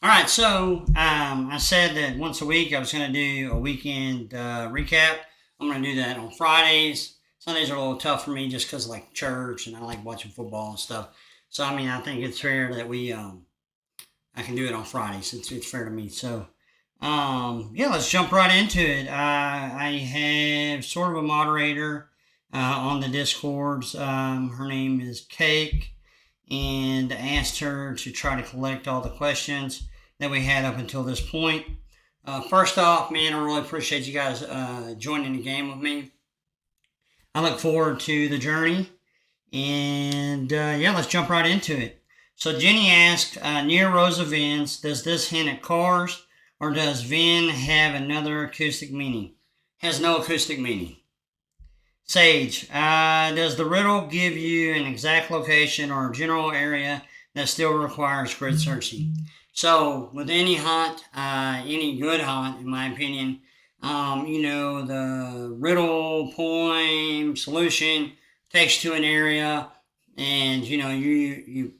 All right, so I said that once a week I was going to do a weekend recap. I'm going to do that on Fridays. Sundays are a little tough for me just because like church and I like watching football and stuff. So I mean, I think it's fair that we I can do it on Fridays. It's fair to me. So yeah, let's jump right into it. I have sort of a moderator on the Discords. Her name is Cake, and asked her to try to collect all the questions that we had up until this point. First off, man, I really appreciate you guys joining the game with me. I look forward to the journey, and yeah, let's jump right into it. So Jenny asked, near rows of Vins, does this hint at cars, or does Vin have another acoustic meaning? Has no acoustic meaning. Sage, does the riddle give you an exact location or a general area that still requires grid searching? So, with any hunt, any good hunt, in my opinion, the riddle, poem, solution takes to an area, and you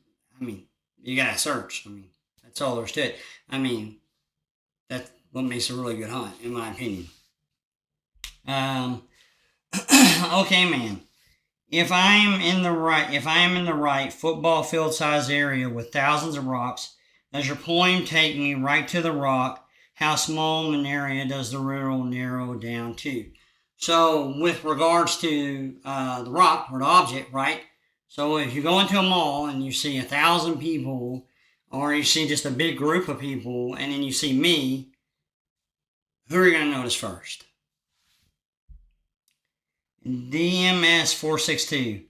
gotta search. I mean, that's all there's to it. I mean, that's what makes a really good hunt, in my opinion. Okay, man. If I am in the right football field size area with thousands of rocks, does your poem take me right to the rock? How small an area does the riddle narrow down to? So, with regards to the rock or the object, right? So, if you go into a mall and you see 1,000 people, or you see just a big group of people, and then you see me, who are you going to notice first? DMS 462.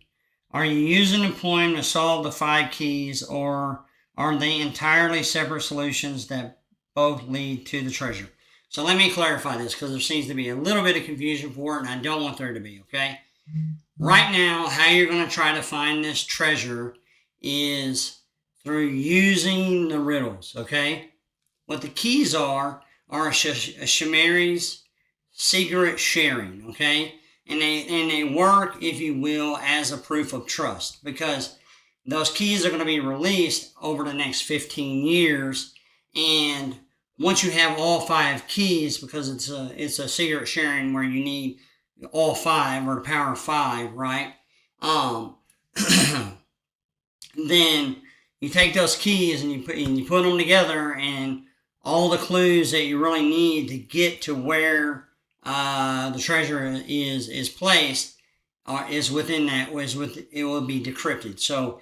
Are you using the poem to solve the 5 keys, or are they entirely separate solutions that both lead to the treasure? So let me clarify this because there seems to be a little bit of confusion for it, and I don't want there to be, okay? Right now, how you're going to try to find this treasure is through using the riddles, okay? What the keys are a Shamari's secret sharing, okay? And they work, if you will, as a proof of trust, because those keys are going to be released over the next 15 years. And once you have all 5 keys, because it's a secret sharing where you need all 5 or the power of 5, right? Then you take those keys and you put them together, and all the clues that you really need to get to where the treasure is placed, is within that. It will be decrypted. So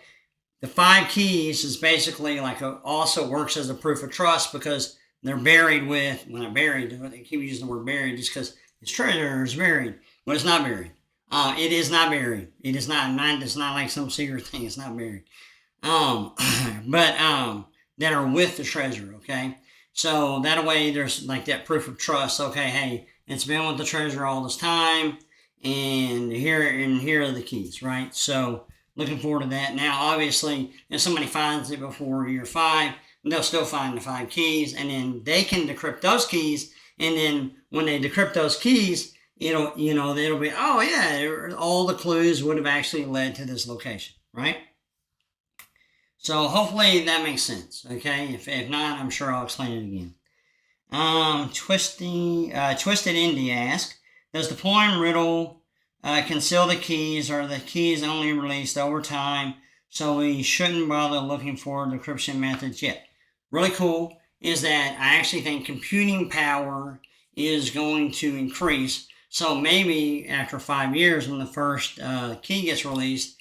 the 5 keys is basically also works as a proof of trust, because they're buried with. When they're buried, they keep using the word buried just because this treasure is buried, but it's not buried. It is not buried. It is not. It's not like some secret thing. It's not buried. But that are with the treasure. Okay. So that way, there's like that proof of trust. Okay, hey, it's been with the treasure all this time, and here are the keys, right? So looking forward to that. Now, obviously, if somebody finds it before year 5, they'll still find the 5 keys, and then they can decrypt those keys. And then when they decrypt those keys, it'll be, oh yeah, all the clues would have actually led to this location, right? So hopefully that makes sense, okay? If not, I'm sure I'll explain it again. Twisted Indy asks, does the poem riddle conceal the keys, or are the keys only released over time, so we shouldn't bother looking for decryption methods yet? Really cool is that I actually think computing power is going to increase. So maybe after 5 years, when the first key gets released,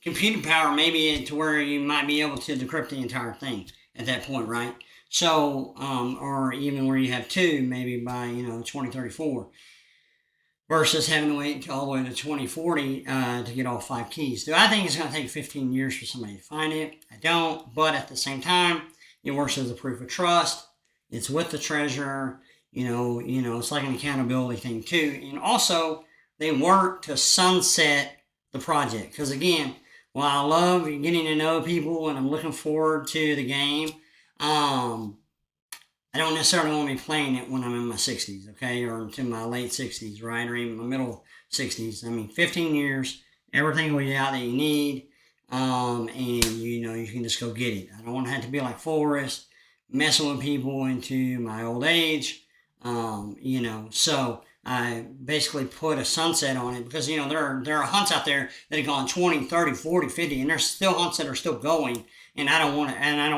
computing power maybe to where you might be able to decrypt the entire thing at that point, right? So, or even where you have 2, maybe by 2034, versus having to wait all the way to 2040 to get all 5 keys. Do I think it's going to take 15 years for somebody to find it? I don't, but at the same time, it works as a proof of trust. It's with the treasure. It's like an accountability thing too. And also, they work to sunset the project, because again, while I love getting to know people and I'm looking forward to the game, I don't necessarily want to be playing it when I'm in my 60s, okay, or into my late 60s, right, or even my middle 60s. I mean, 15 years, everything will be out that you need. and you can just go get it. I don't want to have to be like Forrest, messing with people into my old age. So I basically put a sunset on it because there are hunts out there that have gone 20, 30, 40, 50, and there's still hunts that are still going. And I don't want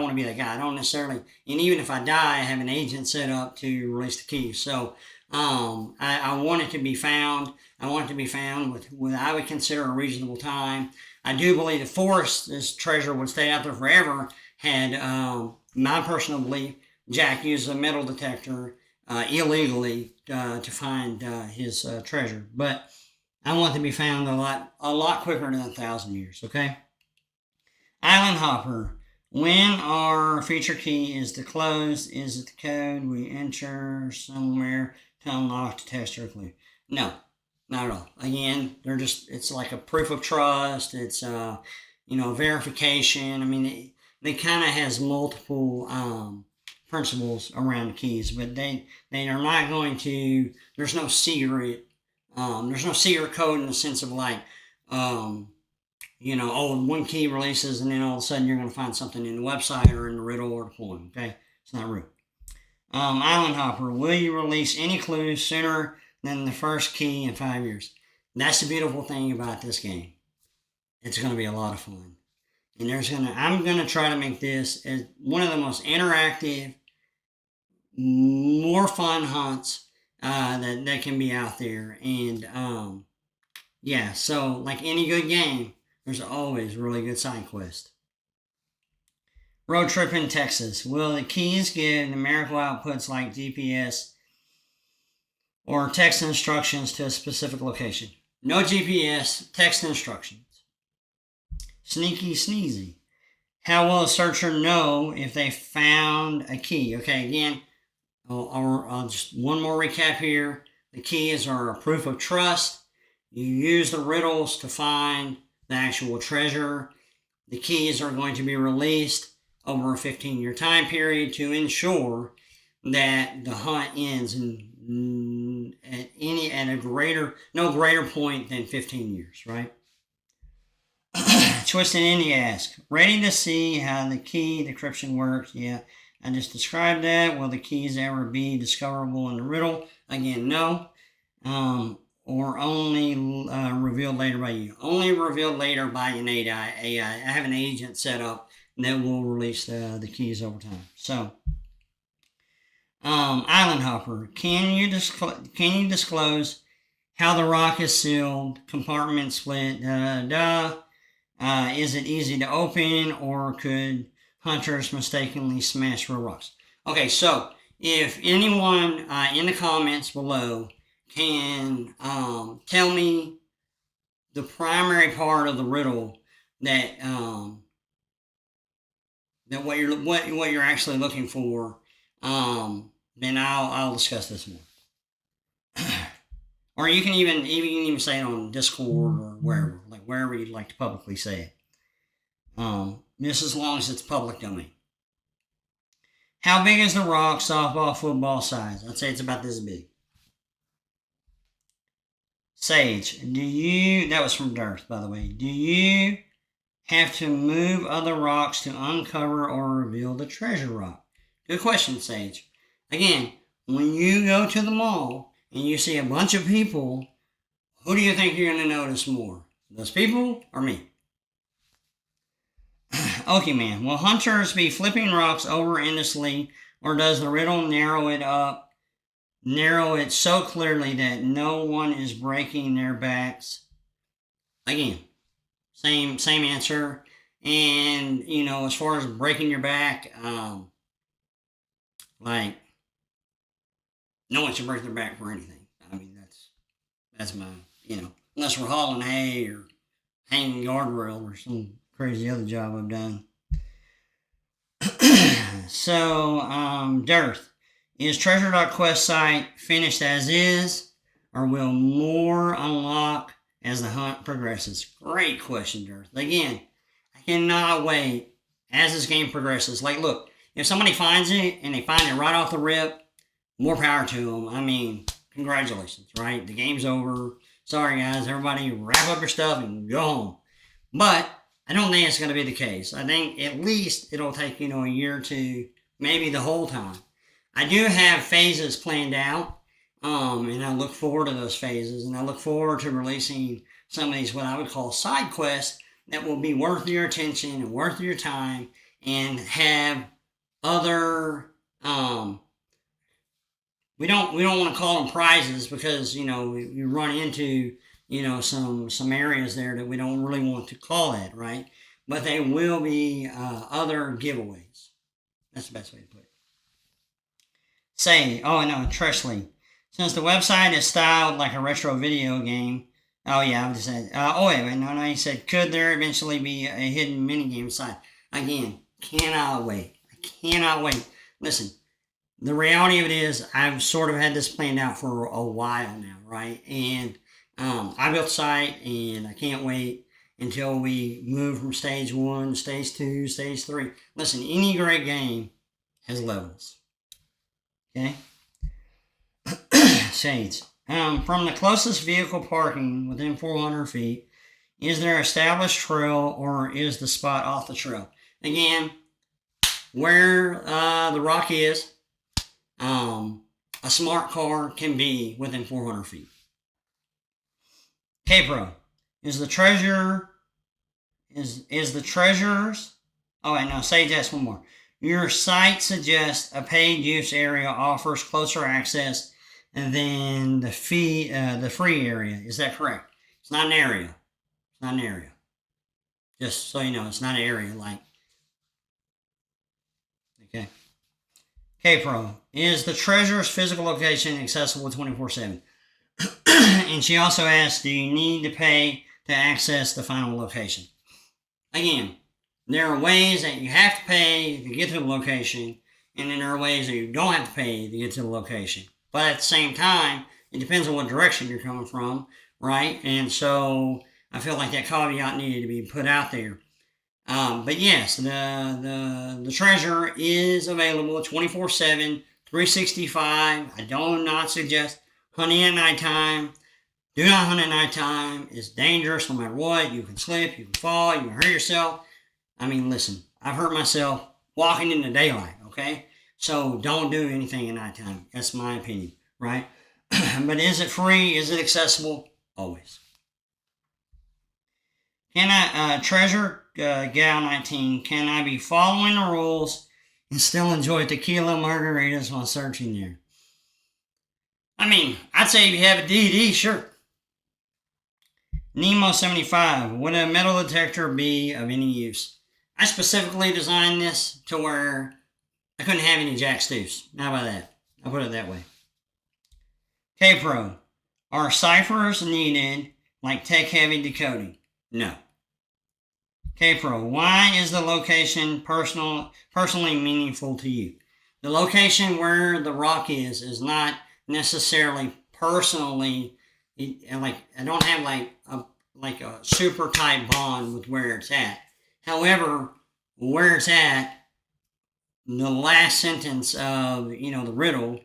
to be that guy. I don't necessarily, and even if I die, I have an agent set up to release the keys. So I want it to be found. I want it to be found with I would consider a reasonable time. I do believe that Forrest, this treasure, would stay out there forever had, my personal belief, Jack used a metal detector illegally to find his treasure. But I want it to be found a lot quicker than 1,000 years, okay? Island Hopper. When our feature key is closed, is it the code we enter somewhere to unlock the test or clue? No, not at all. Again, it's like a proof of trust. It's, verification. I mean, they kind of has multiple principles around the keys, but they are not going to, there's no secret code in the sense of like, one key releases and then all of a sudden you're going to find something in the website or in the riddle or the poem. Okay, it's not real. Island Hopper, will you release any clues sooner than the first key in 5 years? That's the beautiful thing about this game. It's going to be a lot of fun. And I'm going to try to make this as one of the most interactive, more fun hunts that can be out there. And so like any good game, there's always really good side quest. Road trip in Texas. Will the keys give numerical outputs like GPS or text instructions to a specific location? No GPS, text instructions. Sneaky Sneezy. How will a searcher know if they found a key? Okay, again, I'll just one more recap here. The keys are a proof of trust. You use the riddles to find the actual treasure. The keys are going to be released over a 15-year time period to ensure that the hunt ends at no greater point than 15 years, right? Twisted Indy asks, ready to see how the key decryption works? Yeah, I just described that. Will the keys ever be discoverable in the riddle? Again, no. Or only revealed later by you. Only revealed later by an AI. I have an agent set up that will release the keys over time. So, Island Hopper, can you disclose how the rock is sealed, compartment split, is it easy to open, or could hunters mistakenly smash real rocks? Okay, so if anyone in the comments below can tell me the primary part of the riddle that what you're actually looking for, then I'll discuss this more. Or you can even say it on Discord or wherever you'd like to publicly say it. Just as long as it's public domain. How big is the rock, softball, football size? I'd say it's about this big. Sage, that was from Dearth, by the way. Do you have to move other rocks to uncover or reveal the treasure rock? Good question, Sage. Again, when you go to the mall and you see a bunch of people, who do you think you're going to notice more? Those people or me? Okay, man. Will hunters be flipping rocks over endlessly, or does the riddle narrow it so clearly that no one is breaking their backs? Again, same answer. And as far as breaking your back, like no one should break their back for anything. I mean, that's my unless we're hauling hay or hanging guardrail or some crazy other job I've done. So, Dearth. Is Trezor Quest site finished as is, or will more unlock as the hunt progresses? Great question, Dearth. Again, I cannot wait as this game progresses. Like, look, if somebody finds it and they find it right off the rip, more power to them. I mean, congratulations, right? The game's over. Sorry, guys. Everybody wrap up your stuff and go home. But I don't think it's going to be the case. I think at least it'll take, a year or two, maybe the whole time. I do have phases planned out, and I look forward to those phases, and I look forward to releasing some of these, what I would call side quests, that will be worth your attention and worth your time, and have other, we don't want to call them prizes, because we run into some areas there that we don't really want to call that, right? But they will be other giveaways. That's the best way to put it. Say, oh no, Tresley. Since the website is styled like a retro video game. Oh yeah, I would just say. Wait, no. He said, could there eventually be a hidden minigame side? Again, cannot wait. I cannot wait. Listen, the reality of it is, I've sort of had this planned out for a while now, right? And I built the site, and I can't wait until we move from stage 1 to stage 2, stage 3. Listen, any great game has levels. Okay? Shades. From the closest vehicle parking within 400 feet, is there established trail, or is the spot off the trail? Again, where the rock is, a smart car can be within 400 feet. K-Pro, is the treasures, oh wait, no, say just one more. Your site suggests a paid use area offers closer access than the free area. Is that correct? It's not an area. It's not an area. Just so you know, it's not an area like. Okay. K-Pro, is the treasure's physical location accessible 24/7? And she also asked, do you need to pay to access the final location? Again, there are ways that you have to pay to get to the location, and then there are ways that you don't have to pay to get to the location. But at the same time, it depends on what direction you're coming from, right? And so I feel like that caveat needed to be put out there. But yes, the treasure is available 24/7, 365. I do not suggest hunting at nighttime. Do not hunt at nighttime. It's dangerous no matter what. You can slip, you can fall, you can hurt yourself. I mean, listen, I've hurt myself walking in the daylight, okay? So don't do anything at nighttime. That's my opinion, right? But is it free? Is it accessible? Always. Can I, Treasure Gal 19, can I be following the rules and still enjoy tequila margaritas while searching there? I mean, I'd say if you have a DD, sure. Nemo75, would a metal detector be of any use? I specifically designed this to where I couldn't have any jack stews. How about that? I'll put it that way. K-Pro, are ciphers needed like tech-heavy decoding? No. K-Pro, why is the location personally meaningful to you? The location where the rock is not necessarily personally, like, I don't have like a super tight bond with where it's at. However, where it's at, the last sentence of the riddle,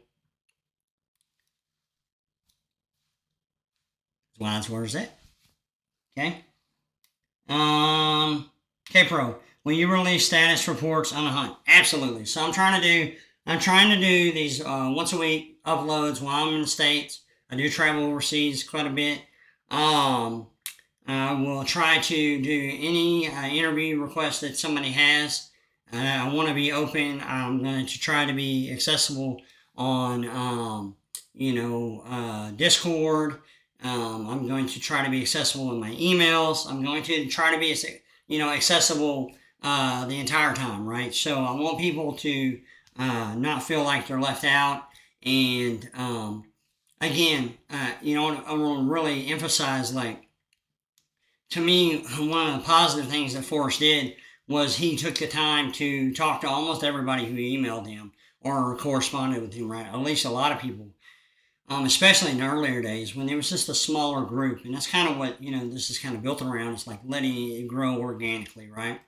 that's where it's at. Okay. K-Pro, will you release status reports on the hunt? Absolutely. So I'm trying to do these once a week uploads while I'm in the States. I do travel overseas quite a bit. I will try to do any interview request that somebody has. I want to be open. I'm going to try to be accessible on, Discord. I'm going to try to be accessible in my emails. I'm going to try to be, accessible the entire time, right? So I want people to not feel like they're left out. And again, I want to really emphasize, to me, one of the positive things that Forrest did was he took the time to talk to almost everybody who emailed him or corresponded with him, right? At least a lot of people. Especially in the earlier days when there was just a smaller group. And that's kind of what, this is kind of built around. It's like letting it grow organically, right?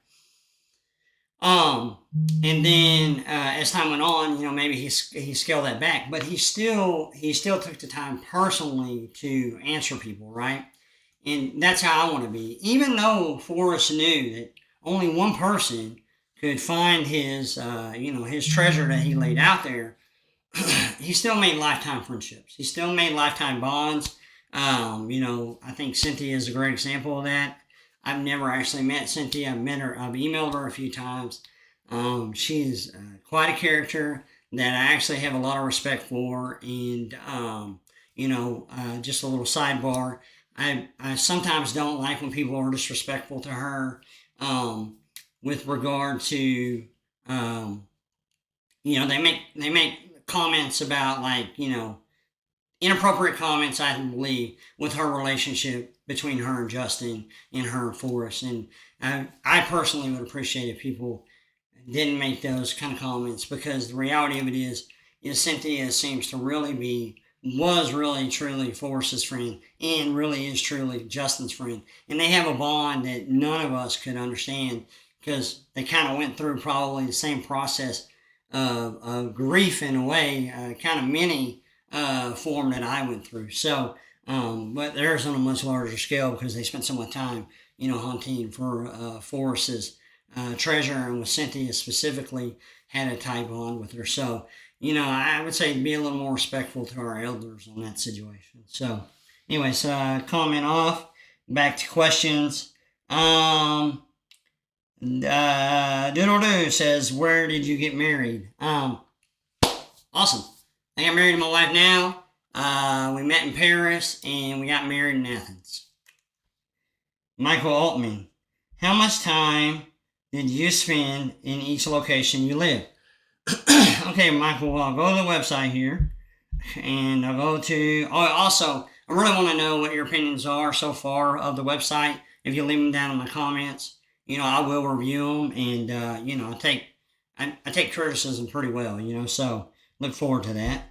And then as time went on, maybe he scaled that back. But he still took the time personally to answer people, right? And that's how I want to be. Even though Forrest knew that only one person could find his, his treasure that he laid out there, he still made lifetime friendships. He still made lifetime bonds. I think Cynthia is a great example of that. I've never actually met Cynthia. I've met her. I've emailed her a few times. She is quite a character that I actually have a lot of respect for. And just a little sidebar. I sometimes don't like when people are disrespectful to her with regard to they make comments about inappropriate comments, I believe, with her relationship between her and Justin and her and Forrest. And I personally would appreciate if people didn't make those kind of comments, because the reality of it is Cynthia seems to was really truly Forrest's friend and really is truly Justin's friend. And they have a bond that none of us could understand, because they kind of went through probably the same process of grief in a way, kind of mini form that I went through. So, but theirs on a much larger scale, because they spent so much time, hunting for Forrest's treasure, and with Cynthia specifically had a tight bond with her. So, I would say be a little more respectful to our elders on that situation. So, anyways, comment off. Back to questions. Doodle Doo says, where did you get married? Awesome. I got married to my wife now. We met in Paris and we got married in Athens. Michael Altman, how much time did you spend in each location you live? Okay, Michael, well, I'll go to the website here and I'll go to, also, I really want to know what your opinions are so far of the website. If you leave them down in the comments, I will review them, and, I take criticism pretty well, so look forward to that.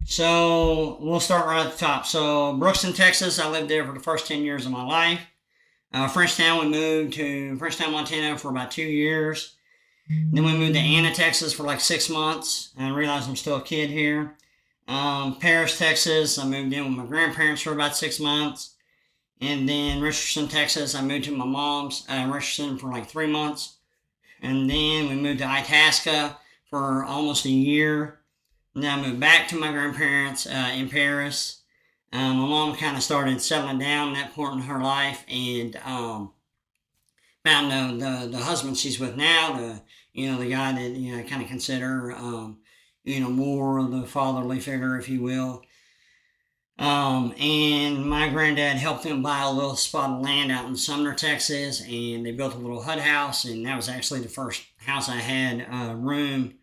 So we'll start right at the top. So Brookston, Texas, I lived there for the first 10 years of my life. Frenchtown, we moved to Frenchtown, Montana for about 2 years. Then we moved to Anna, Texas for like 6 months. And I realized I'm still a kid here. Paris, Texas, I moved in with my grandparents for about 6 months. And then Richardson, Texas, I moved to my mom's Richardson for like 3 months. And then we moved to Itasca for almost a year. And then I moved back to my grandparents in Paris. My mom kind of started settling down at that point in her life, and found the husband she's with now, the guy that I kind of consider more of the fatherly figure, if you will. And my granddad helped them buy a little spot of land out in Sumner, Texas, and they built a little hut house, and that was actually the first house I had room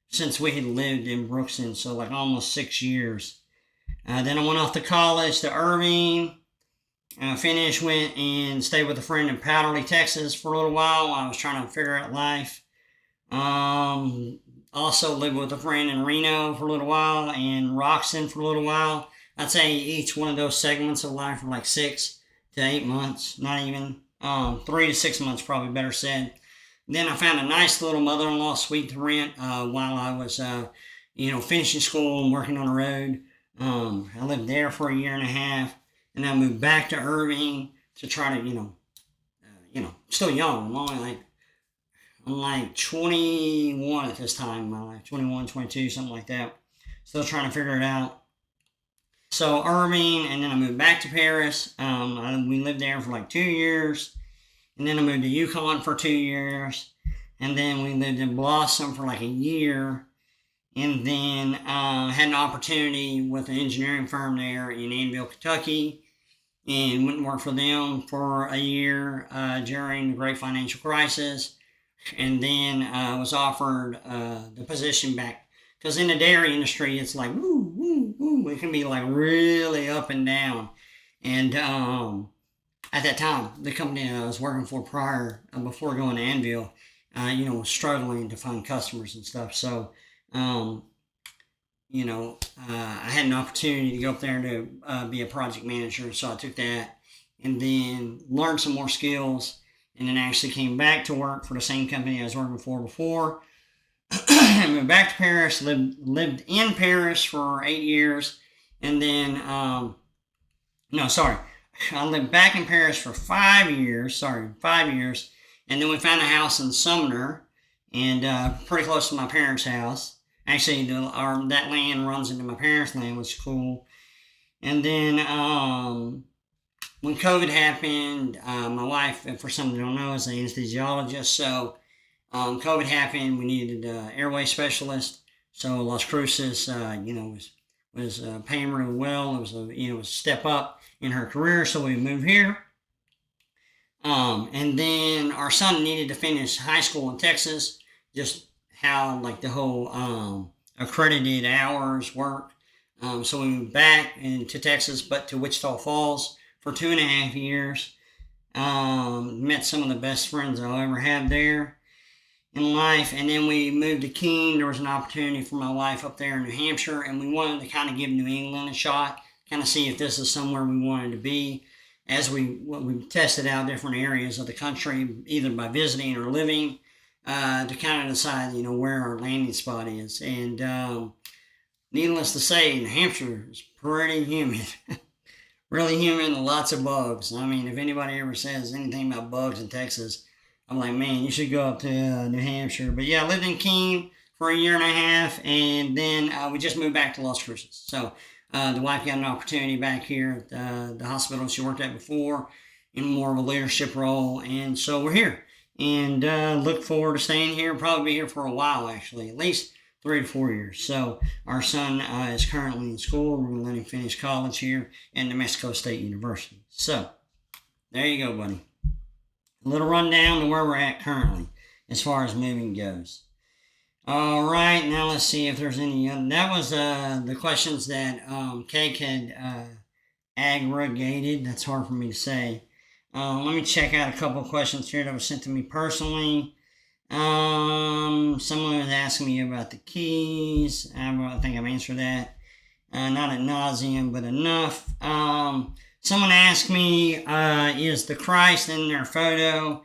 since we had lived in Brookston, so like almost 6 years. Then I went off to college to Irving, finished, went and stayed with a friend in Powderly, Texas for a little while I was trying to figure out life. Also lived with a friend in Reno for a little while and Roxton for a little while. I'd say each one of those segments of life were like 6 to 8 months, not even 3 to 6 months, probably better said. Then I found a nice little mother-in-law suite to rent while I was, finishing school and working on the road. I lived there for a year and a half, and I moved back to Irving to try to, still young. I'm like 21 at this time in my life, 21, 22, something like that. Still trying to figure it out. So Irving, and then I moved back to Paris. We lived there for like 2 years. And then I moved to Yukon for 2 years. And then we lived in Blossom for like a year. And then had an opportunity with an engineering firm there in Annville, Kentucky. And went and worked for them for a year during the great financial crisis. And then was offered the position back. Because in the dairy industry, it's like, woo, woo, woo. It can be like really up and down. And at that time, the company I was working for prior, before going to Annville, was struggling to find customers and stuff. So, I had an opportunity to go up there to be a project manager. So I took that and then learned some more skills, and then actually came back to work for the same company I was working for before. I moved back to Paris, lived in Paris for 8 years, and then No, sorry. I lived back in Paris for 5 years. Sorry, 5 years. And then we found a house in Sumner, and pretty close to my parents' house. Actually, that land runs into my parents' land, which is cool. And then when COVID happened, my wife, for some who don't know, is an anesthesiologist. So COVID happened. We needed an airway specialist. So Las Cruces, was paying really well. It was a step up in her career. So we moved here. And then our son needed to finish high school in Texas. Just how like the whole accredited hours work. So we moved back into Texas, but to Wichita Falls for 2.5 years. Met some of the best friends I'll ever have there in life. And then we moved to Keene. There was an opportunity for my wife up there in New Hampshire, and we wanted to kind of give New England a shot, kind of see if this is somewhere we wanted to be. As we tested out different areas of the country, either by visiting or living, to kind of decide, where our landing spot is. And needless to say, New Hampshire is pretty humid. Really humid and lots of bugs. I mean, if anybody ever says anything about bugs in Texas, I'm like, man, you should go up to New Hampshire. But yeah, I lived in Keene for 1.5 years, and then we just moved back to Las Cruces. So the wife got an opportunity back here at the hospital she worked at before in more of a leadership role. And so we're here, and look forward to staying here. Probably be here for a while, actually, at least 3 to 4 years. So our son is currently in school. We're going to let him finish college here at New Mexico State University. So there you go, buddy. A little rundown to where we're at currently as far as moving goes. All right, now let's see if there's any other. That was the questions that Cake had aggregated. That's hard for me to say. Let me check out a couple of questions here that were sent to me personally. Someone was asking me about the keys. I think I've answered that. Not ad nauseum, but enough. Someone asked me, is the Christ in their photo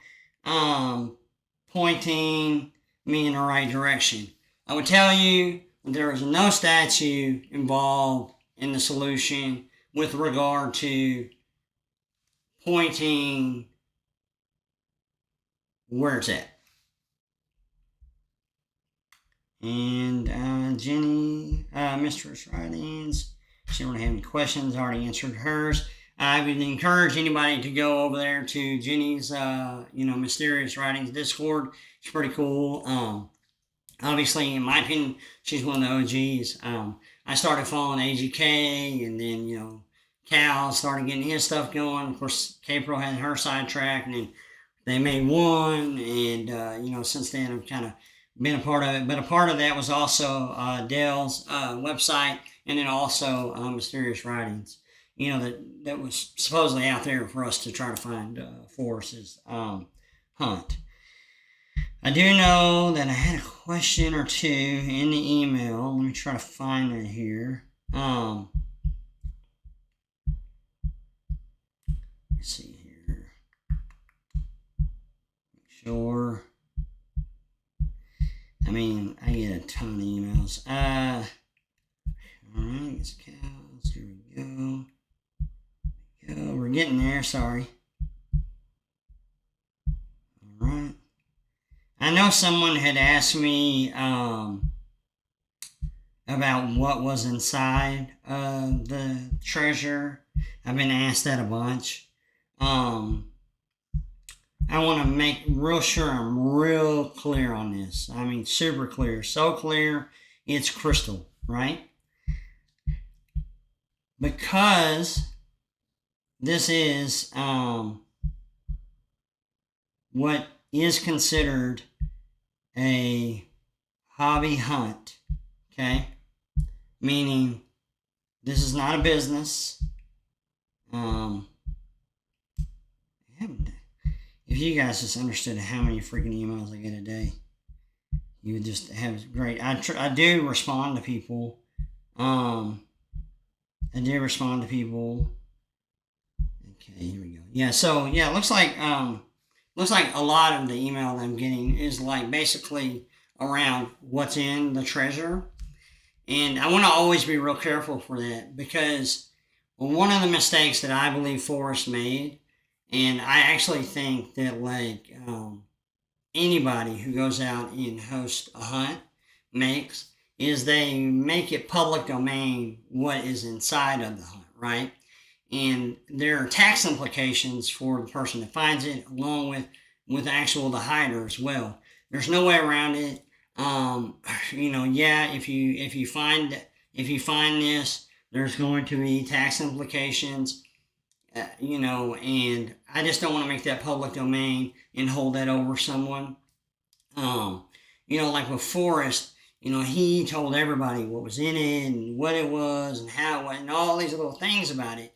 pointing me in the right direction? I would tell you there is no statue involved in the solution with regard to pointing where it's at. And Jenny, Mistress Writings, she don't have any questions. I already answered hers. I would encourage anybody to go over there to Jenny's, Mysterious Writings Discord. It's pretty cool. Obviously, in my opinion, she's one of the OGs. I started following AGK, and then, Cal started getting his stuff going. Of course, K-Pro had her sidetrack, and then they made one, and, since then I've kind of been a part of it. But a part of that was also Dale's website, and then also Mysterious Writings. That was supposedly out there for us to try to find for us is Hunt. I do know that I had a question or two in the email. Let me try to find it here. Let's see here. Make sure. I mean, I get a ton of emails. All right, it's cows. Here we go. We're getting there. Sorry. All right. I know someone had asked me about what was inside the treasure. I've been asked that a bunch. I want to make real sure I'm real clear on this. I mean, super clear. So clear, it's crystal, right? Because this is what is considered a hobby hunt, okay? Meaning this is not a business. If you guys just understood how many freaking emails I get a day, you would just have great. I do respond to people. I do respond to people. Okay, here we go. Yeah, so yeah, looks like a lot of the email that I'm getting is like basically around what's in the treasure, and I want to always be real careful for that because Well, one of the mistakes that I believe Forrest made, and I actually think that anybody who goes out and hosts a hunt makes, is they make it public domain what is inside of the hunt, right? And there are tax implications for the person that finds it, along with the hider as well. There's no way around it. Yeah, if you find this, there's going to be tax implications. And I just don't want to make that public domain and hold that over someone. Like with Forrest, he told everybody what was in it and what it was and how it was and all these little things about it.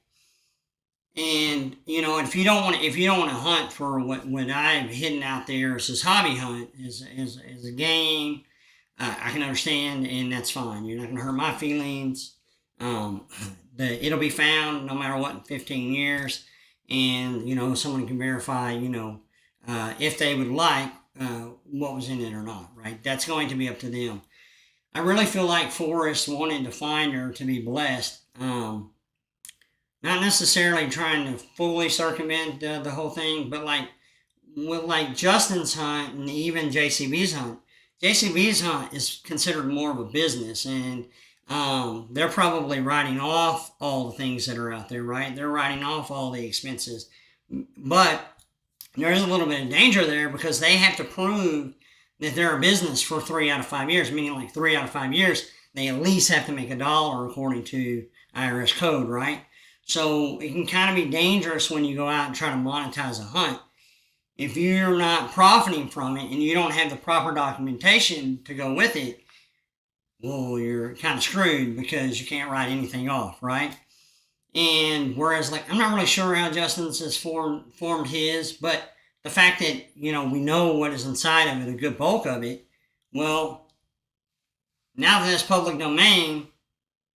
And if you don't want to hunt for what I've hidden out there as this hobby hunt is a game, I can understand, and that's fine. You're not going to hurt my feelings. It'll be found no matter what in 15 years, and someone can verify if they would like what was in it or not. Right? That's going to be up to them. I really feel like Forrest wanted to find her to be blessed. Not necessarily trying to fully circumvent the whole thing, but with Justin's hunt and even JCB's hunt. JCB's hunt is considered more of a business, and they're probably writing off all the things that are out there, right? They're writing off all the expenses. But there is a little bit of danger there because they have to prove that they're a business for 3 out of 5 years, meaning 3 out of 5 years, they at least have to make $1 according to IRS code, right? So it can kind of be dangerous when you go out and try to monetize a hunt. If you're not profiting from it and you don't have the proper documentation to go with it, well, you're kind of screwed because you can't write anything off, right? And whereas, I'm not really sure how Justin's has formed his, but the fact that, we know what is inside of it, a good bulk of it, well, now that it's public domain,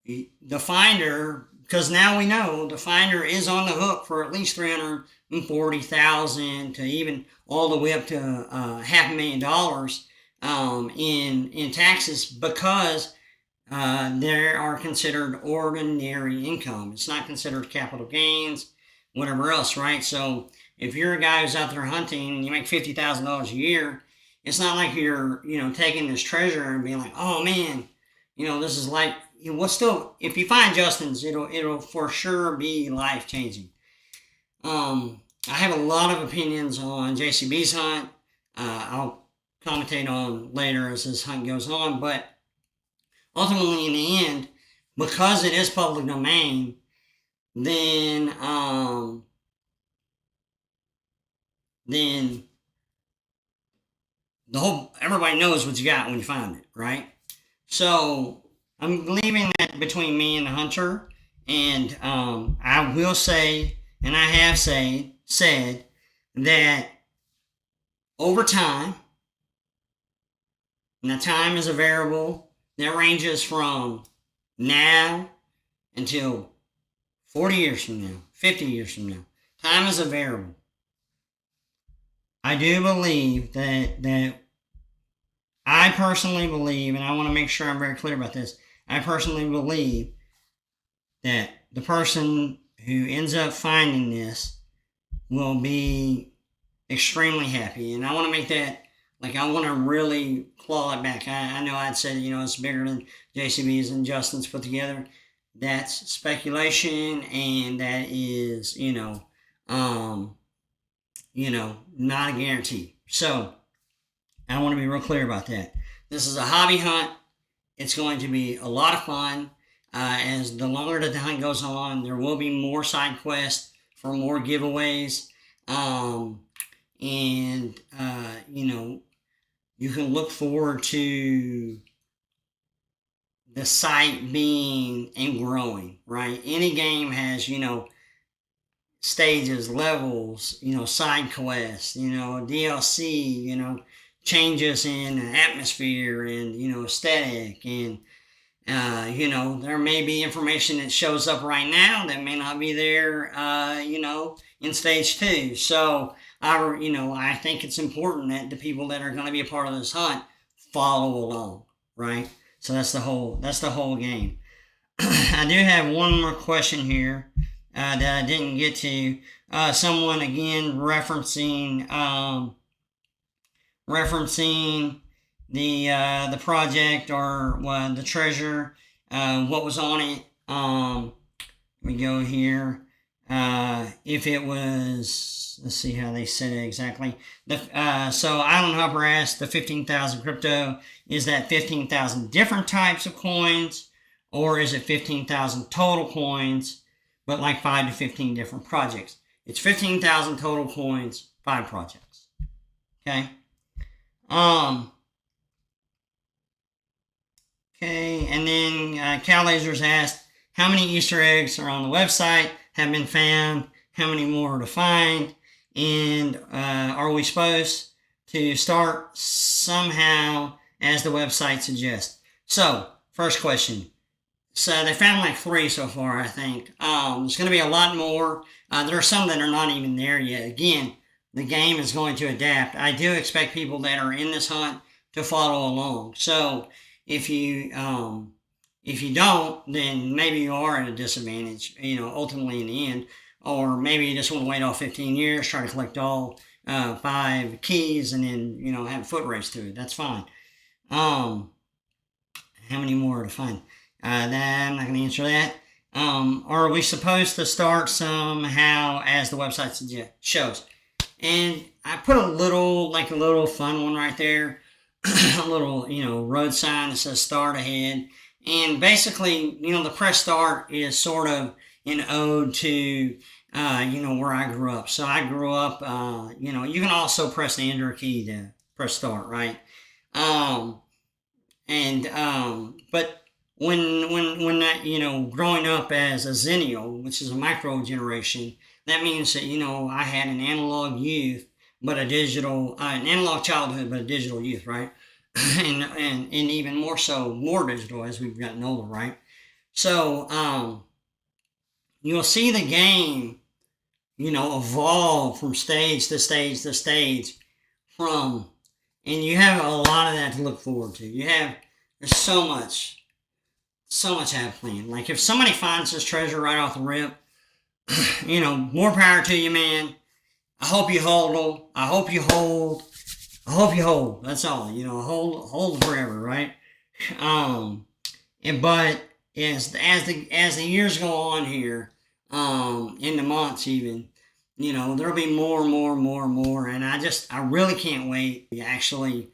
the finder, because now we know the finder is on the hook for at least $340,000 to even all the way up to $500,000 in taxes because they are considered ordinary income. It's not considered capital gains, whatever else, right? So if you're a guy who's out there hunting and you make $50,000 a year, it's not like you're taking this treasure and being like, oh man, this is if you find Justin's, it'll for sure be life changing. I have a lot of opinions on JCB's hunt. I'll commentate on later as this hunt goes on, but ultimately in the end, because it is public domain, then everybody knows what you got when you find it, right? So I'm leaving that between me and the hunter, and I will say, and I have said that over time, and the time is a variable that ranges from now until 40 years from now, 50 years from now. Time is a variable. I do believe that I personally believe, and I want to make sure I'm very clear about this, I personally believe that the person who ends up finding this will be extremely happy. And I want to make that, I want to really claw it back. I know I'd said, it's bigger than JCB's and Justin's put together. That's speculation, and that is, not a guarantee. So I want to be real clear about that. This is a hobby hunt. It's going to be a lot of fun. As the longer that the hunt goes on, there will be more side quests for more giveaways. You can look forward to the site being and growing, right? Any game has, stages, levels, side quests, DLC, changes in atmosphere and, aesthetic. And, there may be information that shows up right now that may not be there, in stage 2. So, I think it's important that the people that are going to be a part of this hunt follow along, right? So that's the whole game. I do have one more question here that I didn't get to. Someone again referencing the project or the treasure, what was on it. We go here. If it was, let's see how they said it exactly. So Island Hopper asked, the 15,000 crypto, is that 15,000 different types of coins, or is it 15,000 total coins, but like 5 to 15 different projects? It's 15,000 total coins, 5 projects. Okay. Okay, and then Cal Lasers asked, how many Easter eggs are on the website, have been found, how many more to find, and are we supposed to start somehow as the website suggests? So, first question. So they found like 3 so far, I think. There's going to be a lot more. There are some that are not even there yet. Again, the game is going to adapt. I do expect people that are in this hunt to follow along. So if you don't, then maybe you are at a disadvantage, ultimately in the end. Or maybe you just want to wait all 15 years, try to collect all 5 keys, and then, have a foot race to it. That's fine. How many more to find? Then I'm not going to answer that. Are we supposed to start somehow as the website shows? And I put a little fun one right there. A little, road sign that says start ahead. And basically, the press start is sort of an ode to, where I grew up. So I grew up, you can also press the enter key to press start, right? But when that, growing up as a Zennial, which is a micro generation, that means that, I had an analog youth, but an analog childhood, but a digital youth, right? and even more so, more digital as we've gotten older, right? So, you'll see the game, evolve from stage to stage to stage and you have a lot of that to look forward to. There's so much I have planned. Like if somebody finds this treasure right off the rip, more power to you, man. I hope you hold them. I hope you hold. That's all. Hold forever, right? But as the years go on here, in the months even, there'll be more, and I really can't wait to actually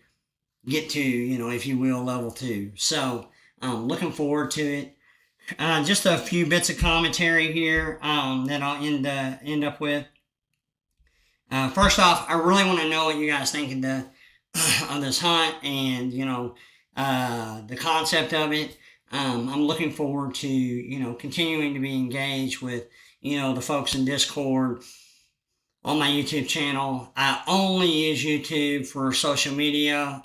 get to, if you will, level 2. So looking forward to it. Just a few bits of commentary here that I'll end up with. First off, I really want to know what you guys think of this hunt and the concept of it. I'm looking forward to continuing to be engaged with the folks in Discord, on my YouTube channel. I only use YouTube for social media.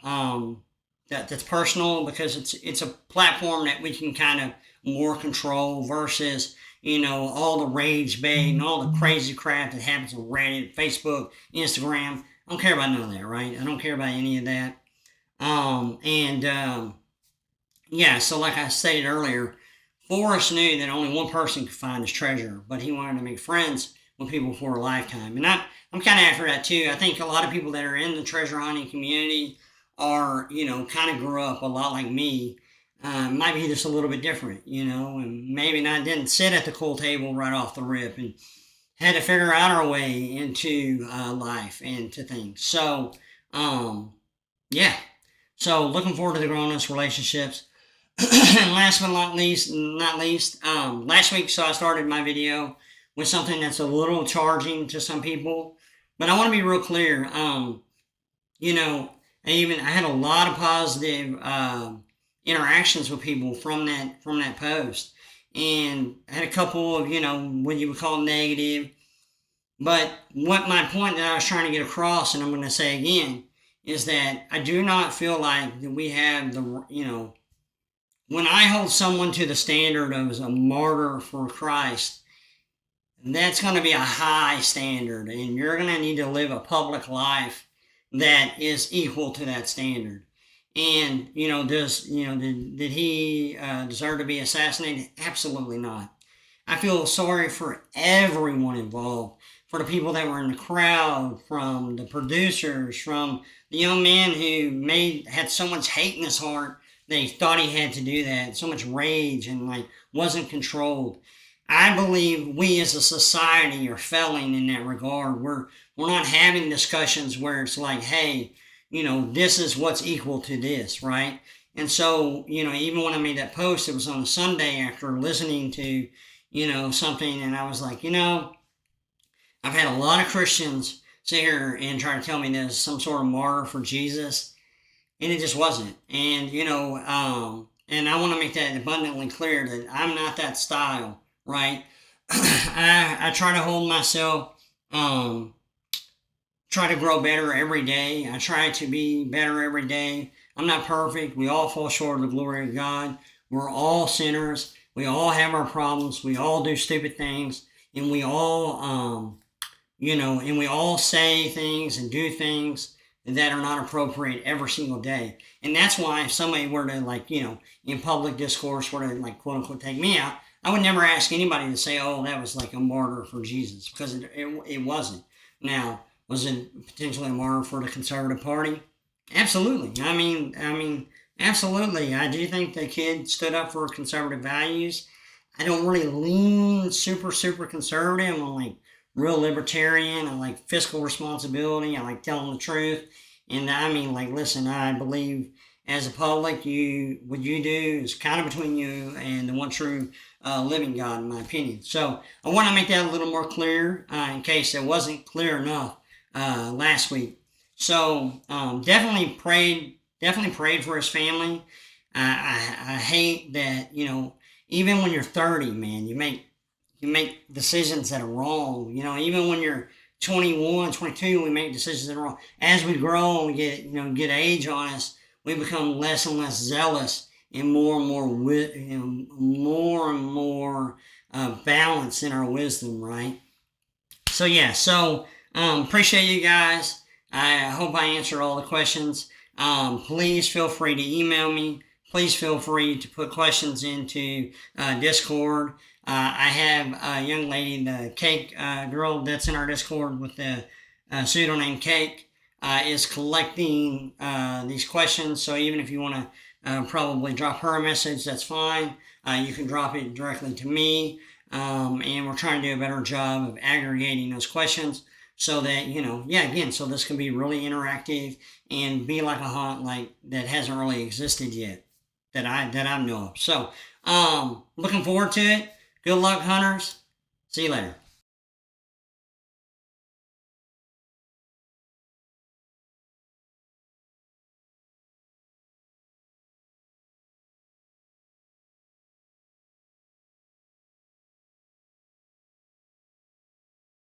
That's personal because it's a platform that we can kind of more control versus all the rage bait and all the crazy crap that happens on Reddit, Facebook, Instagram. I don't care about none of that, right? I don't care about any of that. So like I stated earlier, Forrest knew that only one person could find his treasure, but he wanted to make friends with people for a lifetime. And I'm kind of after that too. I think a lot of people that are in the treasure hunting community are, kind of grew up a lot like me. Might be just a little bit different, and maybe didn't sit at the cool table right off the rip and had to figure out our way into life and to things. So, So looking forward to the growing those relationships. And last but not least, last week, so I started my video with something that's a little charging to some people, but I want to be real clear. I had a lot of positive interactions with people from that post, and I had a couple of what you would call negative. But what my point that I was trying to get across, and I'm going to say again, is that I do not feel like that we have the when I hold someone to the standard of as a martyr for Christ, that's going to be a high standard, and you're going to need to live a public life that is equal to that standard. And did he deserve to be assassinated? Absolutely not. I feel sorry for everyone involved, for the people that were in the crowd, from the producers, from the young man who had so much hate in his heart that he thought he had to do that, so much rage and like wasn't controlled. I believe we as a society are failing in that regard. We're not having discussions where it's like, hey, this is what's equal to this, right? And so, even when I made that post, it was on a Sunday after listening to, something, and I was like, I've had a lot of Christians sit here and try to tell me there's some sort of martyr for Jesus, and it just wasn't. And I want to make that abundantly clear that I'm not that style, right? I try to hold myself, try to grow better every day. I try to be better every day. I'm not perfect. We all fall short of the glory of God. We're all sinners. We all have our problems. We all do stupid things, and we all, and we all say things and do things that are not appropriate every single day. And that's why if somebody were to in public discourse were to quote unquote take me out, I would never ask anybody to say, oh, that was like a martyr for Jesus, because it wasn't. Now, was it potentially a martyr for the conservative party? Absolutely. Absolutely. I do think the kid stood up for conservative values. I don't really lean super, super conservative. I'm like real libertarian. I like fiscal responsibility. I like telling the truth. And listen, I believe as a public, what you do is kind of between you and the one true living God, in my opinion. So I want to make that a little more clear in case it wasn't clear enough last week. So definitely prayed for his family. I hate that even when you're 30, man, you make decisions that are wrong. Even when you're 21, 22, we make decisions that are wrong. As we grow and we get age on us, we become less and less zealous and more and more balance in our wisdom, right? So yeah, appreciate you guys. I hope I answered all the questions. Please feel free to email me. Please feel free to put questions into Discord. I have a young lady, the Cake girl that's in our Discord with the pseudonym Cake, is collecting these questions. So even if you want to probably drop her a message, that's fine. You can drop it directly to me. And we're trying to do a better job of aggregating those questions so that, so this can be really interactive and be like a hunt that hasn't really existed yet that I know of. So, looking forward to it. Good luck, hunters. See you later.